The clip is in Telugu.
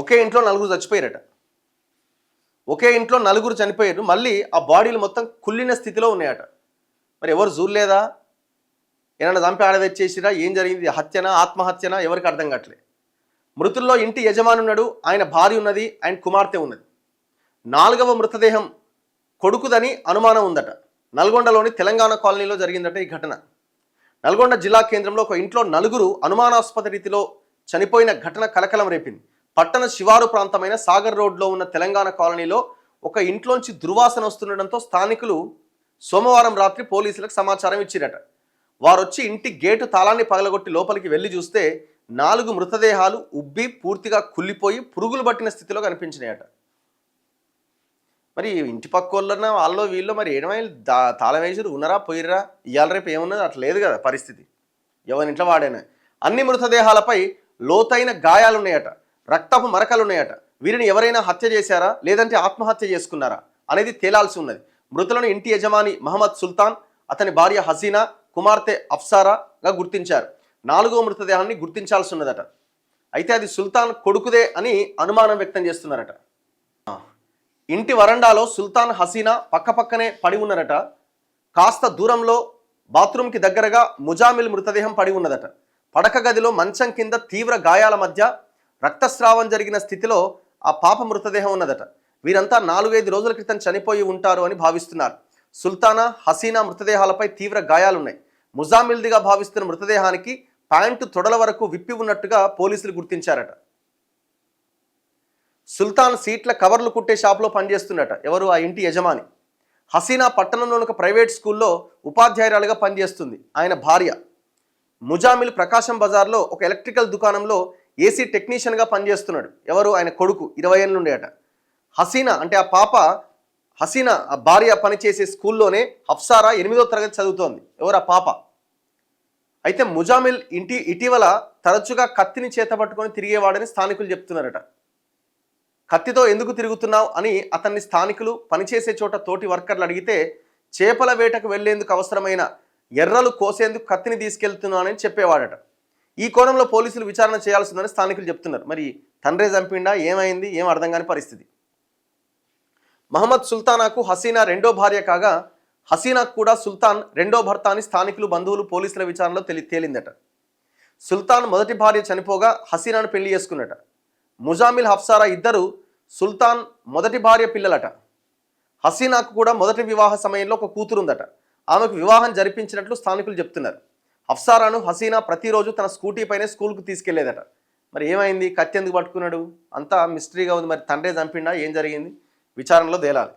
ఒకే ఇంట్లో నలుగురు చచ్చిపోయారట. ఒకే ఇంట్లో నలుగురు చనిపోయారు. మళ్ళీ ఆ బాడీలు మొత్తం కుళ్ళిన స్థితిలో ఉన్నాయట. మరి ఎవరు చూడలేదా? ఏమన్నా చంపి ఆడదెచ్చేసిరా? ఏం జరిగింది? హత్యనా ఆత్మహత్యనా? ఎవరికి అర్థం కావట్లేదు. మృతుల్లో ఇంటి యజమాని ఉన్నాడు, ఆయన భార్య ఉన్నది, ఆయన కుమార్తె ఉన్నది. 4వ మృతదేహం కొడుకుదని అనుమానం ఉందట. నల్గొండలోని తెలంగాణ కాలనీలో జరిగిందట ఈ ఘటన. నల్గొండ జిల్లా కేంద్రంలో ఒక ఇంట్లో నలుగురు అనుమానాస్పద రీతిలో చనిపోయిన ఘటన కలకలం రేపింది. పట్టణ శివారు ప్రాంతమైన సాగర్ రోడ్లో ఉన్న తెలంగాణ కాలనీలో ఒక ఇంట్లోంచి దుర్వాసన వస్తుండడంతో స్థానికులు సోమవారం రాత్రి పోలీసులకు సమాచారం ఇచ్చిరట. వారొచ్చి ఇంటి గేటు తాళాన్ని పగలగొట్టి లోపలికి వెళ్ళి చూస్తే 4 మృతదేహాలు ఉబ్బి పూర్తిగా కుళ్ళిపోయి పురుగులు పట్టిన స్థితిలో కనిపించినాయట. మరి ఇంటి పక్క వాళ్ళన్నా వాళ్ళలో వీళ్ళు మరి ఏడమైనా తాళం వేసిరు, ఉన్నారా పోయిర్రా, ఇవాళ రేపు ఏమున్నది అట్లా లేదు కదా పరిస్థితి. ఎవరి ఇంట్లో వాడైనా. అన్ని మృతదేహాలపై లోతైన గాయాలున్నాయట, రక్తపు మరకలున్నాయట. వీరిని ఎవరైనా హత్య చేశారా లేదంటే ఆత్మహత్య చేసుకున్నారా అనేది తేలాల్సి ఉన్నది. మృతులను ఇంటి యజమాని మహమ్మద్ సుల్తాన్, అతని భార్య హసీనా, కుమార్తె అఫ్సారాగా గుర్తించారు. 4వ మృతదేహాన్ని గుర్తించాల్సి ఉన్నదట. అయితే అది సుల్తాన్ కొడుకుదే అని అనుమానం వ్యక్తం చేస్తున్నారట. ఇంటి వరండాలో సుల్తాన్, హసీనా పక్కపక్కనే పడి ఉన్నారట. కాస్త దూరంలో బాత్రూమ్కి దగ్గరగా ముజామిల్ మృతదేహం పడి ఉన్నదట. పడక గదిలో మంచం కింద తీవ్ర గాయాల మధ్య రక్తస్రావం జరిగిన స్థితిలో ఆ పాప మృతదేహం ఉన్నదట. వీరంతా 4-5 రోజుల క్రితం చనిపోయి ఉంటారు అని భావిస్తున్నారు. సుల్తానా, హసీనా మృతదేహాలపై తీవ్ర గాయాలున్నాయి. ముజామిల్దిగా భావిస్తున్న మృతదేహానికి ప్యాంటు తొడల వరకు విప్పి ఉన్నట్టుగా పోలీసులు గుర్తించారట. సుల్తాన్ సీట్ల కవర్లు కుట్టే షాప్లో పనిచేస్తున్నట. ఎవరు? ఆ ఇంటి యజమాని. హసీనా పట్టణంలోని ఒక ప్రైవేట్ స్కూల్లో ఉపాధ్యాయురాలుగా పనిచేస్తుంది. ఆయన భార్య. ముజామిల్ ప్రకాశం బజార్లో ఒక ఎలక్ట్రికల్ దుకాణంలో ఏసీ టెక్నీషియన్గా పనిచేస్తున్నాడు. ఎవరు? ఆయన కొడుకు. 20 ఏళ్ళు ఉండేట. హసీనా అంటే ఆ పాప, హసీనా ఆ భార్య పనిచేసే స్కూల్లోనే అఫ్సారా 8వ తరగతి చదువుతోంది. ఎవరు? ఆ పాప. అయితే ముజామిల్ ఇటీవల తరచుగా కత్తిని చేతపట్టుకొని తిరిగేవాడని స్థానికులు చెప్తున్నారట. కత్తితో ఎందుకు తిరుగుతున్నావు అని అతన్ని స్థానికులు పనిచేసే చోట తోటి వర్కర్లు అడిగితే చేపల వేటకు వెళ్లేందుకు అవసరమైన ఎర్రలు కోసేందుకు కత్తిని తీసుకెళ్తున్నానని చెప్పేవాడట. ఈ కోణంలో పోలీసులు విచారణ చేయాల్సిందని స్థానికులు చెప్తున్నారు. మరి తండ్రే చంపిండా, ఏమైంది, ఏం అర్థం కాని పరిస్థితి. మహమ్మద్ సుల్తానాకు హసీనా 2వ భార్య కాగా హసీనాకు కూడా సుల్తాన్ 2వ భర్త అని స్థానికులు, బంధువులు పోలీసుల విచారణలో తేలిందట. సుల్తాన్ మొదటి భార్య చనిపోగా హసీనాను పెళ్లి చేసుకున్నట. ముజామిల్, హఫ్సారా ఇద్దరు సుల్తాన్ మొదటి భార్య పిల్లలట. హసీనాకు కూడా మొదటి వివాహ సమయంలో ఒక కూతురుందట. ఆమెకు వివాహం జరిపించినట్లు స్థానికులు చెప్తున్నారు. హఫ్సారాను హసీనా ప్రతిరోజు తన స్కూటీ పైనే స్కూల్కు తీసుకెళ్లేదట. మరి ఏమైంది, కత్తి ఎందుకు పట్టుకున్నాడు, అంతా మిస్టరీగా ఉంది. మరి తండ్రే చంపిండా, ఏం జరిగింది, విచారణలో తేలాలి.